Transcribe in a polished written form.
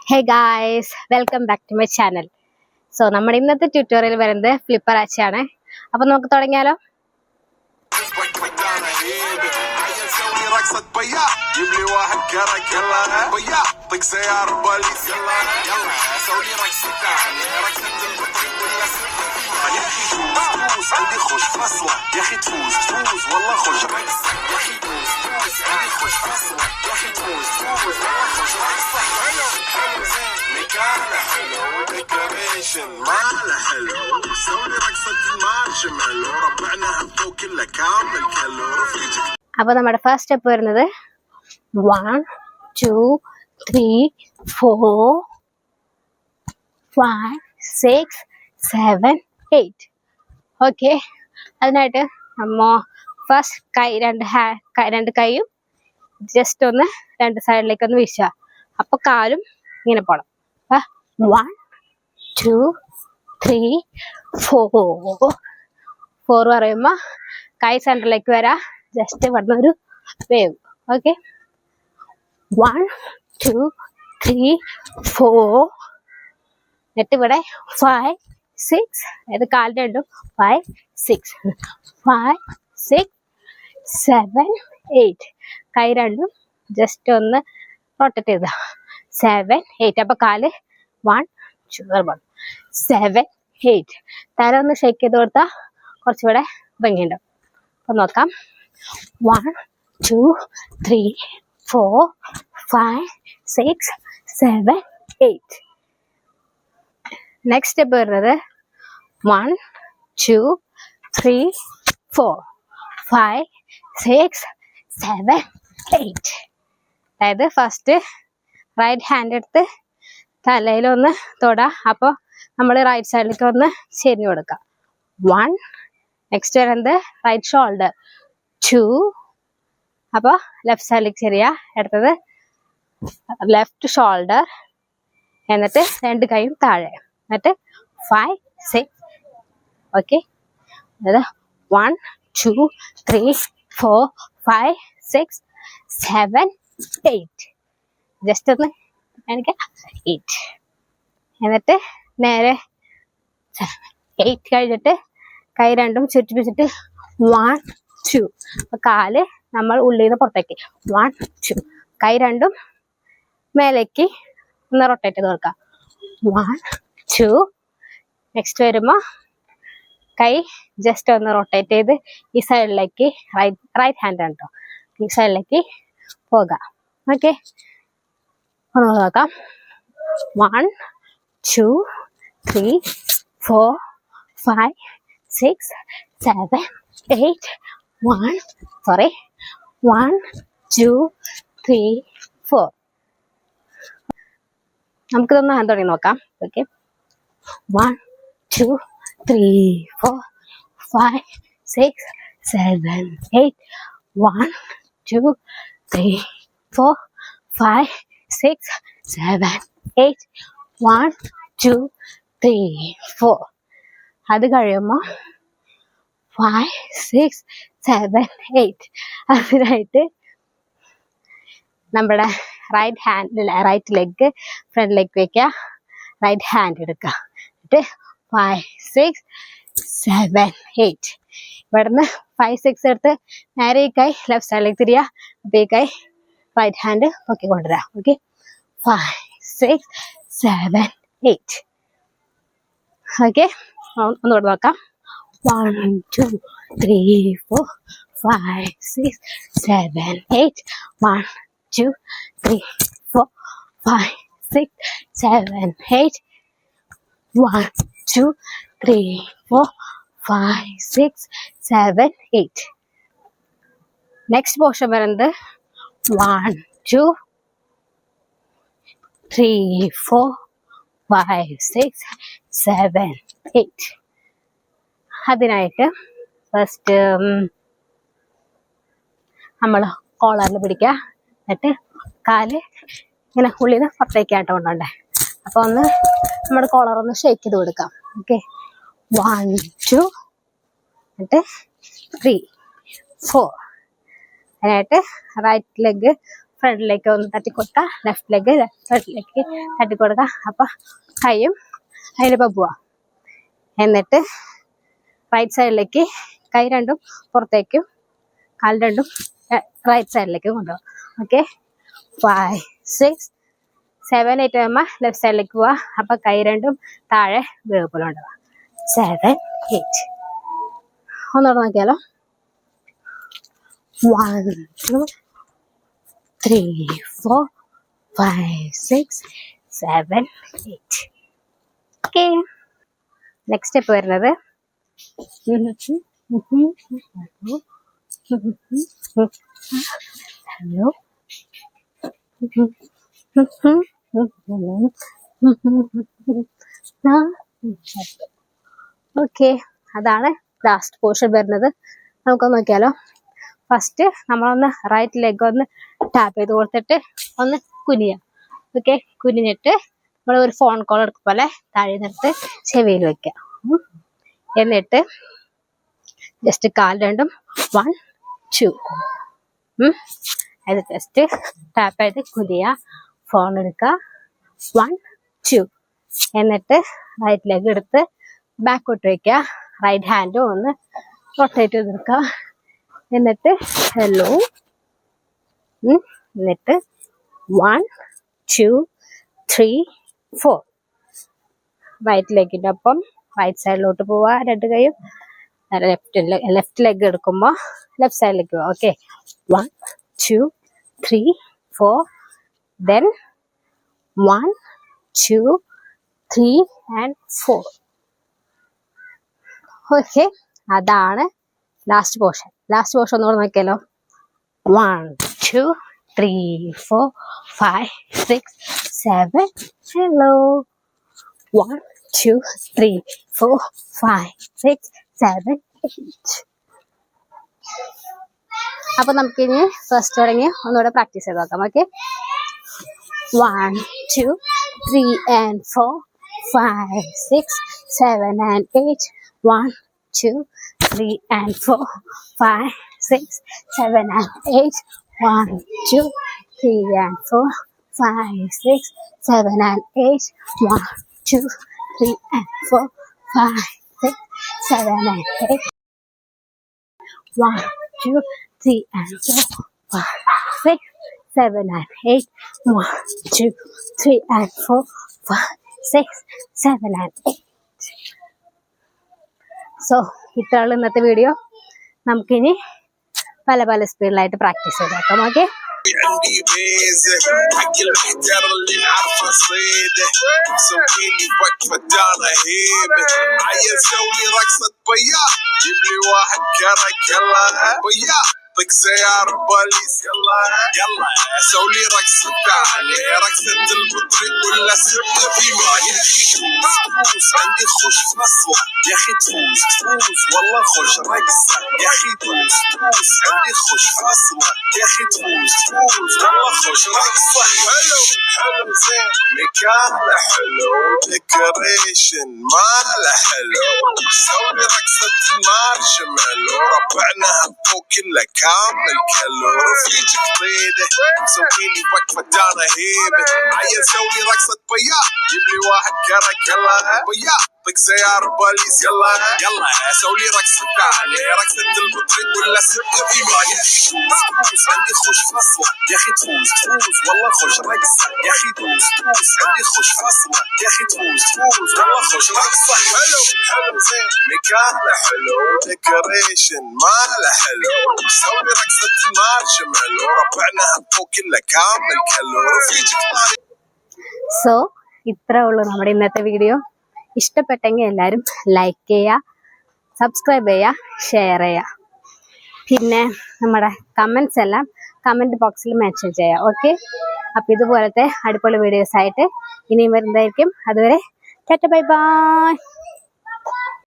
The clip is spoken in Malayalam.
Hey guys, welcome back to my channel. So നമ്മുടെ ഇന്നത്തെ ട്യൂട്ടോറിയൽ വരുന്നത് ഫ്ലിപ്പർ ആച്ചയാണ്. അപ്പോൾ നമുക്ക് തുടങ്ങിയാലോ? عندي خوش فصلة يا اخي تفوز والله خوش يا اخي تفوز عندي خوش فصلة يا اخي تفوز والله خوش حلو مكانه حلو ديكوريشن ماله حلو سوي رقصة المارشميلو ربعنا هبطو كله كامل كلو رفيجك. അപ്പോൾ നമ്മുടെ ഫസ്റ്റ് സ്റ്റെപ്പ് വരുന്നത് 1 2 3 4 5 6 7 8. ഓക്കെ, അതിനായിട്ട് നമ്മ ഫസ്റ്റ് കൈ രണ്ട് കൈയും ജസ്റ്റ് ഒന്ന് രണ്ട് സൈഡിലേക്ക് ഒന്ന് വീശുക. അപ്പൊ കാലും ഇങ്ങനെ പോണം. 1 2 3 4 പറയുമ്പോ കൈ സെന്ററിലേക്ക് വരാ. ജസ്റ്റ് ഇവിടുന്ന് ഒരു വേവ്. ഓക്കെ, 1 2 3 4. എന്നിട്ട് ഇവിടെ 5 6, അതായത് കാൽ രണ്ടും 5 6 5 6 7 8. കൈ രണ്ടും ജസ്റ്റ് ഒന്ന് റൊട്ടേറ്റ് ചെയ്ത 7 8. അപ്പൊ കാല് 1 2 7 8. തല ഒന്ന് ഷേക്ക് ചെയ്ത് കൊടുത്താൽ കുറച്ചുകൂടെ ഭംഗിയുണ്ടാവും. അപ്പൊ നോക്കാം. 1 2 3 4 5 6 7 8. നെക്സ്റ്റ് സ്റ്റെപ്പ് വരുന്നത് 1 2 3 4 5 6 7 8. അതായത് ഫസ്റ്റ് റൈറ്റ് ഹാൻഡ് എടുത്ത് തലയിലൊന്ന് തൊടാ. അപ്പോൾ നമ്മൾ റൈറ്റ് സൈഡിലേക്ക് ഒന്ന് ചെരിഞ്ഞു കൊടുക്കാം. 1. നെക്സ്റ്റ് വരുന്നത് റൈറ്റ് ഷോൾഡർ. 2. അപ്പോൾ ലെഫ്റ്റ് സൈഡിലേക്ക് ചെരിയ. അടുത്തത് ലെഫ്റ്റ് ഷോൾഡർ. എന്നിട്ട് രണ്ട് കൈയും താഴെ. എന്നിട്ട് 5 6. ഓക്കെ, അതായത് 1 2 3 4 5 6 7 8. ജസ്റ്റ് ഒന്ന് എനിക്ക് 8. എന്നിട്ട് നേരെ 8 കഴിഞ്ഞിട്ട് കൈ രണ്ടും ചുറ്റിപ്പിച്ചിട്ട് 1 2. അപ്പൊ കാല് നമ്മൾ ഉള്ളിൽ നിന്ന് പുറത്തേക്ക് 1 2. കൈ രണ്ടും മേലേക്ക് ഒന്ന് റൊട്ടേറ്റ് ചെയ്ത് കൊടുക്കാം. 1 2. നെക്സ്റ്റ് വരുമ്പോ കൈ ജസ്റ്റ് ഒന്ന് റൊട്ടേറ്റ് ചെയ്ത് ഈ സൈഡിലേക്ക് റൈറ്റ് ഹാൻഡ് ആണ് കേട്ടോ, ഈ സൈഡിലേക്ക് പോകാം. ഓക്കെ, ഒന്ന് നോക്കാം. 1 2 3 4 5 6 7 8 1 2 3 4. നമുക്കിതൊന്ന് തുടങ്ങി നോക്കാം. ഓക്കെ, 1 2 3 4 5 6 7 8 1 2 3 4 5 6 7 8 1 2 3 4. അത് കഴിയുമ്പോൾ 5 6 7 8. അതിനായിട്ട് നമ്മുടെ റൈറ്റ് ലെഗ് ഫ്രണ്ടിലേക്ക് വെക്കുക. റൈറ്റ് ഹാൻഡ് എടുക്കുക. എന്നിട്ട് 5 6 7 8. ഇവിടുന്ന് 5 6 എടുത്ത് നേരെ ഈ കൈ ലെഫ്റ്റ് സൈഡിലേക്ക് തിരിയുക. അപ്പൊ ഈ കൈ റൈറ്റ് ഹാൻഡ് പൊക്കി കൊണ്ടുവരാം. ഓക്കെ, 5 6 7 8. ഓക്കെ, ഒന്നുകൂടെ നോക്കാം. 1 2 3 4 5 6 7 8 1 2 3 4 5 6 7 8 1 2 3 4 5 6 7 8. നെക്സ്റ്റ് പോർഷൻ വരുന്നത് 1 2 3 4 5 6 7 8. അതിനായിട്ട് ഫസ്റ്റ് നമ്മൾ കോളറിൽ പിടിക്കുക. എന്നിട്ട് കാല് ഇങ്ങനെ ഉള്ളിൽ നിന്ന് പുറത്തേക്കായിട്ട് കൊണ്ടുണ്ടേ. അപ്പൊ ഒന്ന് നമ്മുടെ കോളർ ഒന്ന് ഷേക്ക് ചെയ്ത് കൊടുക്കാം. ഓക്കെ, 1 2 എന്നിട്ട് 3 4. അതിനായിട്ട് റൈറ്റ് ലെഗ് ഫ്രണ്ടിലേക്ക് ഒന്ന് തട്ടിക്കൊടുക്കുക, ലെഫ്റ്റ് ലെഗ് ഫ്രണ്ടിലേക്ക് തട്ടിക്കൊടുക്കുക. അപ്പൊ കൈയും അതിലിപ്പോൾ പോവാ. എന്നിട്ട് റൈറ്റ് സൈഡിലേക്ക് കൈ രണ്ടും പുറത്തേക്കും കാൽ രണ്ടും റൈറ്റ് സൈഡിലേക്ക് കൊണ്ടുപോകാം. ഓക്കെ, 5, 6, 7, 8 ആകുമ്പോൾ ലെഫ്റ്റ് സൈഡിലേക്ക് പോവാ. അപ്പൊ കൈ രണ്ടും താഴെ വീഴുപോലെ ഉണ്ടാവാം. 7, 8. ഒന്നുകൂടെ നോക്കിയാലോ. 1, 2, 3, 4, 5, 6, 7, 8. ഓക്കെ, നെക്സ്റ്റ് സ്റ്റെപ്പ് വരുന്നത് ഹലോ. ഓക്കെ, അതാണ് ലാസ്റ്റ് പോർഷൻ വരുന്നത്. നമുക്കൊന്ന് നോക്കിയാലോ. ഫസ്റ്റ് നമ്മളൊന്ന് റൈറ്റ് ലെഗ് ഒന്ന് ടാപ്പ് ചെയ്ത് കൊടുത്തിട്ട് ഒന്ന് കുനിയാം. ഓക്കെ, കുനിഞ്ഞിട്ട് നമ്മൾ ഒരു ഫോൺ കോൾ എടുക്കും പോലെ താഴെ നിർത്ത് ചെവിയിൽ വെക്കാം. എന്നിട്ട് ജസ്റ്റ് കാൽ രണ്ടും 1, 2 അത് ജസ്റ്റ് ടാപ്പ് ചെയ്ത് കുനിയ, ഫോൺ എടുക്കുക. 1, 2 എന്നിട്ട് റൈറ്റ് ലെഗ് എടുത്ത് ബാക്കോട്ട് വയ്ക്കുക. റൈറ്റ് ഹാൻഡും ഒന്ന് റൊട്ടേറ്റ് ചെയ്തെടുക്കുക. എന്നിട്ട് ഹലോ. എന്നിട്ട് 1, 2, 3, 4 റൈറ്റ് ലെഗിൻ്റെ ഒപ്പം റൈറ്റ് സൈഡിലോട്ട് പോവുക. രണ്ട് കൈയും ലെഫ്റ്റ് ലെഗ് എടുക്കുമ്പോൾ ലെഫ്റ്റ് സൈഡിലേക്ക് പോവുക. Okay, 1, 2, 3, 4 then 1, 2, 3 and 4. ഓക്കെ, അതാണ് ലാസ്റ്റ് പോർഷൻ. ലാസ്റ്റ് പോർഷൻ ഒന്നുകൂടെ നോക്കിയാലോ. 1, 2, 3, 4, 5, 6, 7 ഹലോ. 1, 2, 3, 4, 5, 6, 7, 8. അപ്പൊ നമുക്കിനി ഫസ്റ്റ് തുടങ്ങി ഒന്നുകൂടെ പ്രാക്ടീസ് ചെയ്ത് നോക്കാം. Okay, 1, 2, 3 and 4, 5, 6, 7 and 8. 1, 2, 3 and 4, 5, 6, 7 and 8. 1, 2, 3 and 4, 5, 6, 7 and 8. 1, 2, 3 and 4, 5, 6, 7 and 8. 1, 2, 3 and 4, 5, 6, 7 and 8. 1, 2, 3 and 4, 5, 6, 7 and 8. So ഇത്രയുള്ള ഇന്നത്തെ വീഡിയോ. നമുക്കിനി പല പല സ്പീഡിലായിട്ട് പ്രാക്ടീസ് ചെയ്ത് നോക്കാം. ഓക്കെ, عندي بيزة حق المحتار اللي نعرفه صيده مسوي لي وقفة دارة هيبة عيل سوي رقصة بيا جيب لي واحد كرك يلا بيا طق سيارة بوليس يلا يلا سوي لي رقصة ثانية رقصة البطريق ولا سبنا في ماي تفوز عندي خش في نصلة يا اخي تفوز والله خش رقصة يا اخي تفوز عندي خش في نصلة يا اخي تفوز والله خش رقصة حلو حلو زين مكانه حلو ديكوريشن ماله حلو سوي رقصة المارشميلو ربعناها فوق كله كامل كلو رفيجك طيده مسوي لي وقفة دارة هيبة عيل سوي رقصة بيا جيب لي واحد كرك يلا بيا طق سيارة بوليس يلا يلا سوي لي رقصة ثانية رقصة البطريق ولا سبنا في ماي تفوز عندي خش في نصلة يا اخي تفوز والله خش رقصة يا اخي تفوز عندي خش في نصلة يا اخي تفوز والله خش رقصة حلو حلو زين مكانه حلو ديكوريشن ماله حلو سوي رقصة المارشميلو ربعناها فوق كله كامل كلو رفيجك طاري. സോ ഇത്രേ ഉള്ളൂ നമ്മുടെ ഇന്നത്തെ വീഡിയോ. ഇഷ്ടപ്പെട്ടെങ്കിൽ എല്ലാവരും ലൈക്ക് ചെയ്യുക, സബ്സ്ക്രൈബ് ചെയ്യുക, ഷെയർ ചെയ്യുക. പിന്നെ നമ്മുടെ കമൻസ് എല്ലാം കമൻറ്റ് ബോക്സിൽ മെൻഷൻ ചെയ്യുക. ഓക്കെ, അപ്പോൾ ഇതുപോലത്തെ അടിപൊളി വീഡിയോസ് ആയിട്ട് ഇനിയും വരുന്നതായിരിക്കും. അതുവരെ ടാറ്റ ബൈ ബൈ.